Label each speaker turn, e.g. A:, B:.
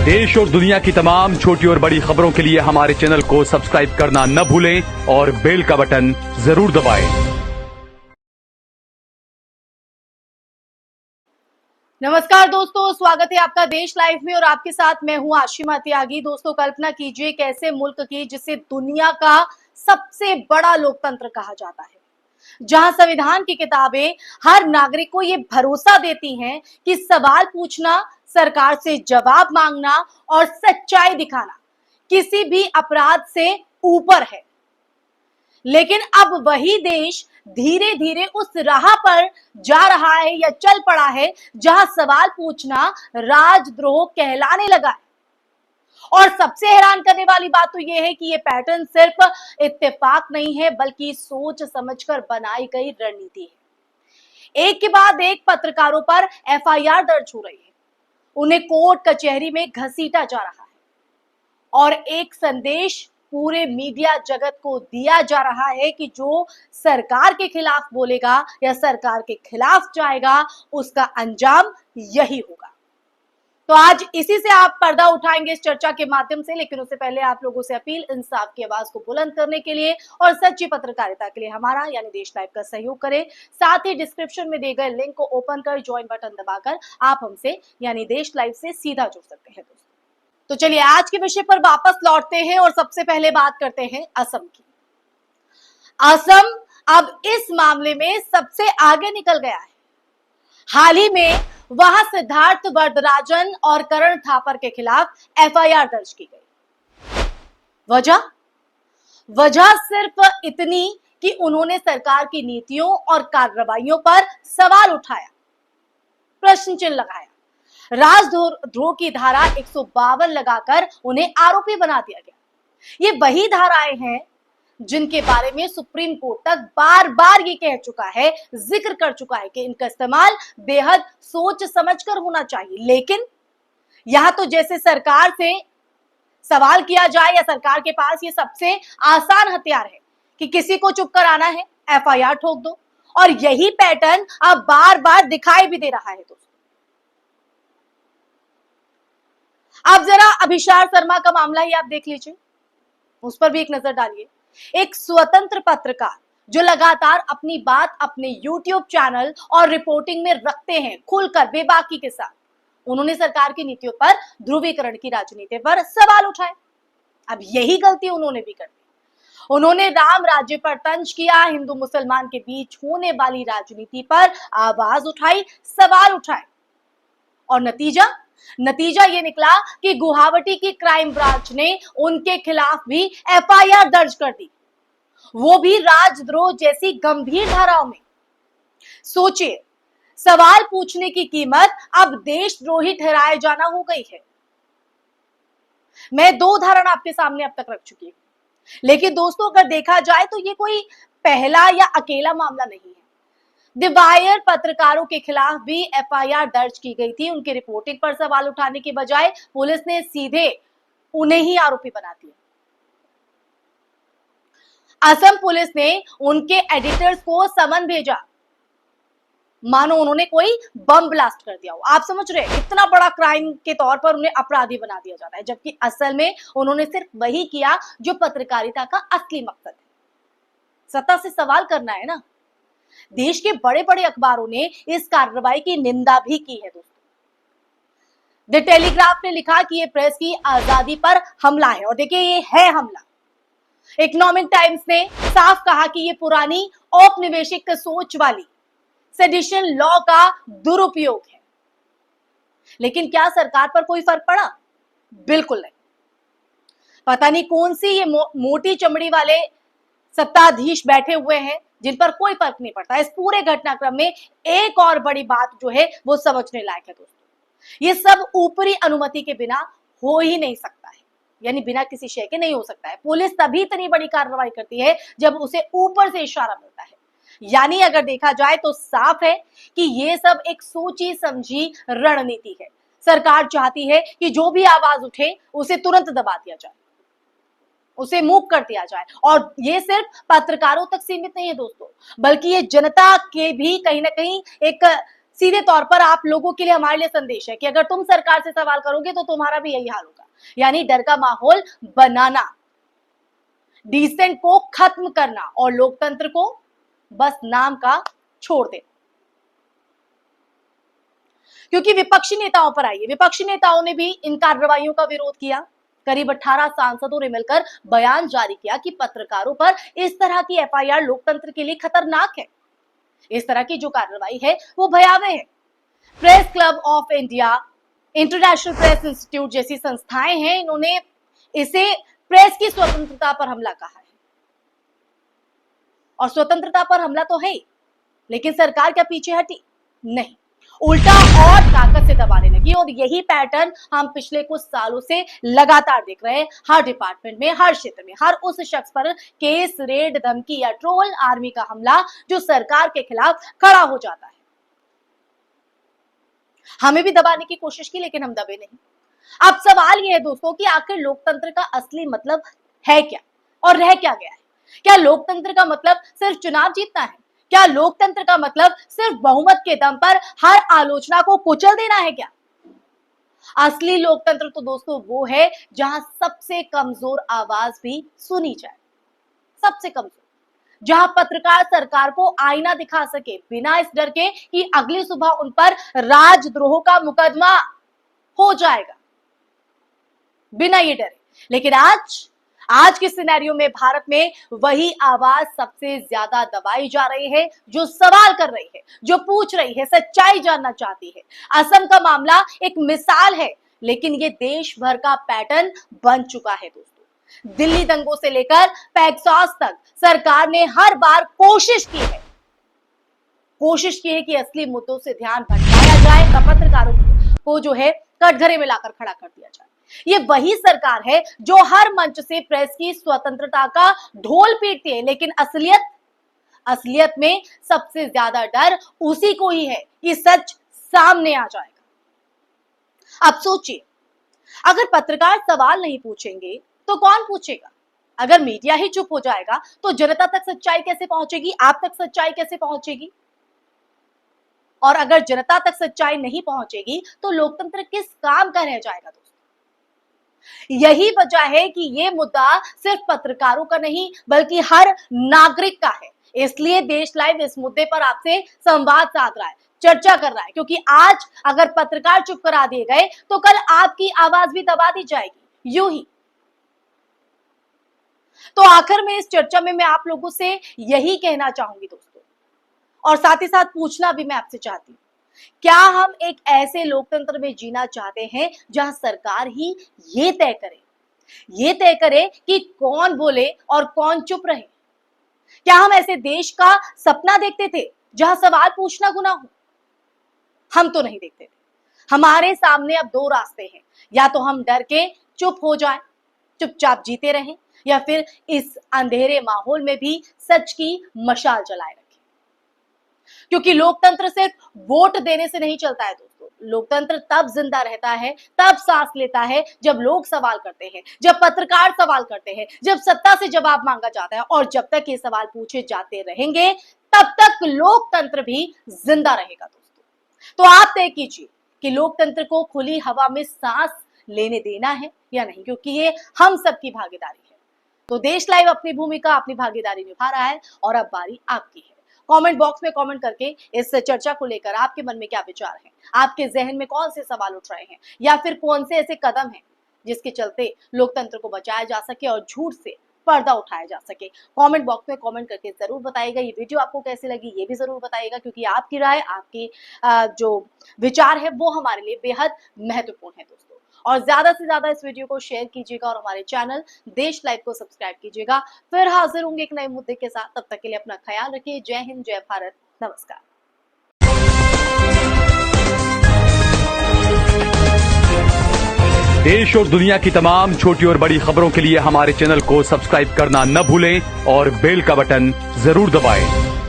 A: देश और दुनिया की तमाम छोटी और बड़ी खबरों के लिए हमारे चैनल को सब्सक्राइब करना न भूलें और बेल का बटन जरूर दबाएं।
B: नमस्कार दोस्तों, स्वागत है आपका देश लाइव में और आपके साथ मैं हूं आशिमा त्यागी। दोस्तों, कल्पना कीजिए एक ऐसे मुल्क की जिसे दुनिया का सबसे बड़ा लोकतंत्र कहा जाता है, जहां संविधान की किताबें हर नागरिक को ये भरोसा देती हैं कि सवाल पूछना, सरकार से जवाब मांगना और सच्चाई दिखाना किसी भी अपराध से ऊपर है। लेकिन अब वही देश धीरे धीरे उस राह पर जा रहा है या चल पड़ा है जहां सवाल पूछना राजद्रोह कहलाने लगा है। और सबसे हैरान करने वाली बात तो यह है कि यह पैटर्न सिर्फ इत्तेफाक नहीं है, बल्कि सोच समझकर बनाई गई रणनीति है। एक के बाद एक पत्रकारों पर एफआईआर दर्ज हो रही है, उन्हें कोर्ट कचहरी में घसीटा जा रहा है और एक संदेश पूरे मीडिया जगत को दिया जा रहा है कि जो सरकार के खिलाफ बोलेगा या सरकार के खिलाफ जाएगा, उसका अंजाम यही होगा। तो आज इसी से आप पर्दा उठाएंगे इस चर्चा के माध्यम से, लेकिन उससे पहले आप लोगों से अपील, इंसाफ की आवाज को बुलंद करने के लिए और सच्ची पत्रकारिता के लिए हमारा यानी देश लाइव का सहयोग करें। साथ ही डिस्क्रिप्शन में दिए गए लिंक को ओपन कर ज्वाइन बटन दबाकर आप हमसे यानी देश लाइव से सीधा जुड़ सकते हैं। दोस्तों, तो चलिए आज के विषय पर वापस लौटते हैं और सबसे पहले बात करते हैं असम की। असम अब इस मामले में सबसे आगे निकल गया है। हाल ही में वहां सिद्धार्थ वरदराजन और करण थापर के खिलाफ एफआईआर दर्ज की गई। वजह सिर्फ इतनी कि उन्होंने सरकार की नीतियों और कार्रवाइयों पर सवाल उठाया, प्रश्न चिन्ह लगाया। राजद्रोह की धारा 152 लगाकर उन्हें आरोपी बना दिया गया। ये वही धाराएं हैं जिनके बारे में सुप्रीम कोर्ट तक बार बार ये कह चुका है, जिक्र कर चुका है कि इनका इस्तेमाल बेहद सोच समझकर होना चाहिए। लेकिन यहां तो जैसे सरकार से सवाल किया जाए या सरकार के पास ये सबसे आसान हथियार है कि किसी को चुप कराना है, एफआईआर ठोक दो। और यही पैटर्न अब बार बार दिखाई भी दे रहा है। दोस्तों, अब जरा अभिशार शर्मा का मामला ही आप देख लीजिए, उस पर भी एक नजर डालिए। एक स्वतंत्र पत्रकार जो लगातार अपनी बात अपने यूट्यूब चैनल और रिपोर्टिंग में रखते हैं, खुलकर बेबाकी के साथ, उन्होंने सरकार की नीतियों पर, ध्रुवीकरण की राजनीति पर सवाल उठाए। अब यही गलती उन्होंने भी कर दी। उन्होंने राम राज्य पर तंज किया, हिंदू मुसलमान के बीच होने वाली राजनीति पर आवाज उठाई, सवाल उठाए। और नतीजा ये निकला कि गुवाहाटी की क्राइम ब्रांच ने उनके खिलाफ भी एफआईआर दर्ज कर दी, वो भी राजद्रोह जैसी गंभीर धाराओं में। सोचिए, सवाल पूछने की कीमत अब देशद्रोही ठहराए जाना हो गई है। मैं 2 उदाहरण आपके सामने अब तक रख चुकी हूं, लेकिन दोस्तों अगर देखा जाए तो ये कोई पहला या अकेला मामला नहीं है। द वायर पत्रकारों के खिलाफ भी एफआईआर दर्ज की गई थी। उनकी रिपोर्टिंग पर सवाल उठाने की बजाय पुलिस ने सीधे उन्हें ही आरोपी बना दिया। असम पुलिस ने उनके एडिटर्स को समन भेजा, मानो उन्होंने कोई बम ब्लास्ट कर दिया हो। आप समझ रहे हैं, इतना बड़ा क्राइम के तौर पर उन्हें अपराधी बना दिया जाता है, जबकि असल में उन्होंने सिर्फ वही किया जो पत्रकारिता का असली मकसद है, सत्ता से सवाल करना है ना। देश के बड़े बड़े अखबारों ने इस कार्रवाई की निंदा भी की है। दोस्तों, द टेलीग्राफ ने लिखा कि यह प्रेस की आजादी पर हमला है, और देखिए ये है हमला। इकोनॉमिक टाइम्स ने साफ कहा कि यह पुरानी औपनिवेशिक सोच वाली सेडिशन लॉ का दुरुपयोग है। लेकिन क्या सरकार पर कोई फर्क पड़ा? बिल्कुल नहीं। पता नहीं कौन सी ये मोटी चमड़ी वाले सत्ताधीश बैठे हुए हैं जिन पर कोई फर्क नहीं पड़ता। इस पूरे घटनाक्रम में एक और बड़ी बात जो है वो समझने लायक है। दोस्तों, ये सब ऊपरी अनुमति के बिना हो ही नहीं सकता है, यानी बिना किसी शय के नहीं हो सकता है। पुलिस तभी इतनी बड़ी कार्रवाई करती है जब उसे ऊपर से इशारा मिलता है। यानी अगर देखा जाए तो साफ है कि ये सब एक सोची समझी रणनीति है। सरकार चाहती है कि जो भी आवाज उठे उसे तुरंत दबा दिया जाए, उसे मूक कर दिया जाए। और ये सिर्फ पत्रकारों तक सीमित नहीं है दोस्तों, बल्कि ये जनता के भी कहीं ना कहीं एक सीधे तौर पर आप लोगों के लिए, हमारे लिए संदेश है कि अगर तुम सरकार से सवाल करोगे तो तुम्हारा भी यही हाल होगा। यानी डर का माहौल बनाना, डिसेंट को खत्म करना और लोकतंत्र को बस नाम का छोड़ देना। क्योंकि विपक्षी नेताओं पर आइए, विपक्षी नेताओं ने भी इन कार्रवाइयों का विरोध किया। करीब 18 सांसदों ने मिलकर बयान जारी किया कि पत्रकारों पर इस तरह की एफआईआर लोकतंत्र के लिए खतरनाक है। इस तरह की जो कार्रवाई है वो भयावह है। Press club of India, international press institute जैसी संस्थाएं हैं, इन्होंने इसे प्रेस की स्वतंत्रता पर हमला कहा है। और स्वतंत्रता पर हमला तो है, लेकिन सरकार क्या पीछे हटी? नहीं, उल्टा और ताकत से दबाने लगी। और यही पैटर्न हम पिछले कुछ सालों से लगातार देख रहे हैं। हर डिपार्टमेंट में, हर क्षेत्र में, हर उस शख्स पर केस, रेड, धमकी या ट्रोल, आर्मी का हमला जो सरकार के खिलाफ खड़ा हो जाता है। हमें भी दबाने की कोशिश की, लेकिन हम दबे नहीं। अब सवाल यह है दोस्तों कि आखिर लोकतंत्र का असली मतलब है क्या और रह क्या गया है? क्या लोकतंत्र का मतलब सिर्फ चुनाव जीतना है? क्या लोकतंत्र का मतलब सिर्फ बहुमत के दम पर हर आलोचना को कुचल देना है क्या? असली लोकतंत्र तो दोस्तों वो है जहां सबसे कमजोर आवाज भी सुनी जाए, सबसे कमजोर, जहां पत्रकार सरकार को आईना दिखा सके बिना इस डर के कि अगली सुबह उन पर राजद्रोह का मुकदमा हो जाएगा, बिना ये डरे। लेकिन आज के सिनेरियो में भारत में वही आवाज सबसे ज्यादा दबाई जा रही है, जो सवाल कर रही है, जो पूछ रही है, सच्चाई जानना चाहती है। असम का मामला एक मिसाल है, लेकिन ये देश भर का पैटर्न बन चुका है दोस्तों। दिल्ली दंगों से लेकर पैक्सॉस तक सरकार ने हर बार कोशिश की है कि असली मुद्दों से ध्यान भटकाया जाए, पत्रकारों को जो है कटघरे में लाकर खड़ा कर दिया जाए। ये वही सरकार है जो हर मंच से प्रेस की स्वतंत्रता का ढोल पीटती है, लेकिन असलियत में सबसे ज्यादा डर उसी को ही है कि सच सामने आ जाएगा। अब सोचिए, अगर पत्रकार सवाल नहीं पूछेंगे तो कौन पूछेगा? अगर मीडिया ही चुप हो जाएगा तो जनता तक सच्चाई कैसे पहुंचेगी? आप तक सच्चाई कैसे पहुंचेगी? और अगर जनता तक सच्चाई नहीं पहुंचेगी तो लोकतंत्र किस काम का रह जाएगा दोस्तों? यही वजह है कि ये मुद्दा सिर्फ पत्रकारों का नहीं बल्कि हर नागरिक का है। इसलिए देश लाइव इस मुद्दे पर आपसे संवाद साध रहा है, चर्चा कर रहा है, क्योंकि आज अगर पत्रकार चुप करा दिए गए तो कल आपकी आवाज भी दबा दी जाएगी, यूं ही। तो आखिर में इस चर्चा में मैं आप लोगों से यही कहना चाहूंगी दोस्तों, और साथ ही साथ पूछना भी मैं आपसे चाहती हूँ, क्या हम एक ऐसे लोकतंत्र में जीना चाहते हैं जहां सरकार ही ये तय करे कि कौन बोले और कौन चुप रहे? क्या हम ऐसे देश का सपना देखते थे जहां सवाल पूछना गुनाह हो? हम तो नहीं देखते थे। हमारे सामने अब दो रास्ते हैं, या तो हम डर के चुप हो जाएं, चुपचाप जीते रहें, या फिर इस अंधेरे माहौल में भी सच की मशाल जलाए रखें। क्योंकि लोकतंत्र सिर्फ वोट देने से नहीं चलता है दोस्तों। लोकतंत्र तब जिंदा रहता है, तब सांस लेता है जब लोग सवाल करते हैं, जब पत्रकार सवाल करते हैं, जब सत्ता से जवाब मांगा जाता है। और जब तक ये सवाल पूछे जाते रहेंगे तब तक लोकतंत्र भी जिंदा रहेगा दोस्तों। तो आप तय कीजिए कि लोकतंत्र को खुली हवा में सांस लेने देना है या नहीं, क्योंकि ये हम सबकी भागीदारी है। तो देश लाइव अपनी भूमिका, अपनी भागीदारी निभा रहा है और अब बारी आपकी है। कमेंट बॉक्स में कमेंट करके इस चर्चा को लेकर आपके मन में क्या विचार हैं, आपके जहन में कौन से सवाल उठ रहे हैं, या फिर कौन से ऐसे कदम हैं जिसके चलते लोकतंत्र को बचाया जा सके और झूठ से पर्दा उठाया जा सके। कमेंट बॉक्स में कमेंट करके जरूर बताइएगा। ये वीडियो आपको कैसी लगी ये भी जरूर बताइएगा, क्योंकि आपकी राय, आपकी जो विचार है वो हमारे लिए बेहद महत्वपूर्ण है दोस्तों। और ज्यादा से ज्यादा इस वीडियो को शेयर कीजिएगा और हमारे चैनल देश लाइव को सब्सक्राइब कीजिएगा। फिर हाजिर होंगे एक नए मुद्दे के साथ, तब तक के लिए अपना ख्याल रखिए। जय हिंद, जय भारत, नमस्कार।
A: देश और दुनिया की तमाम छोटी और बड़ी खबरों के लिए हमारे चैनल को सब्सक्राइब करना न भूलें और बेल का बटन जरूर दबाएं।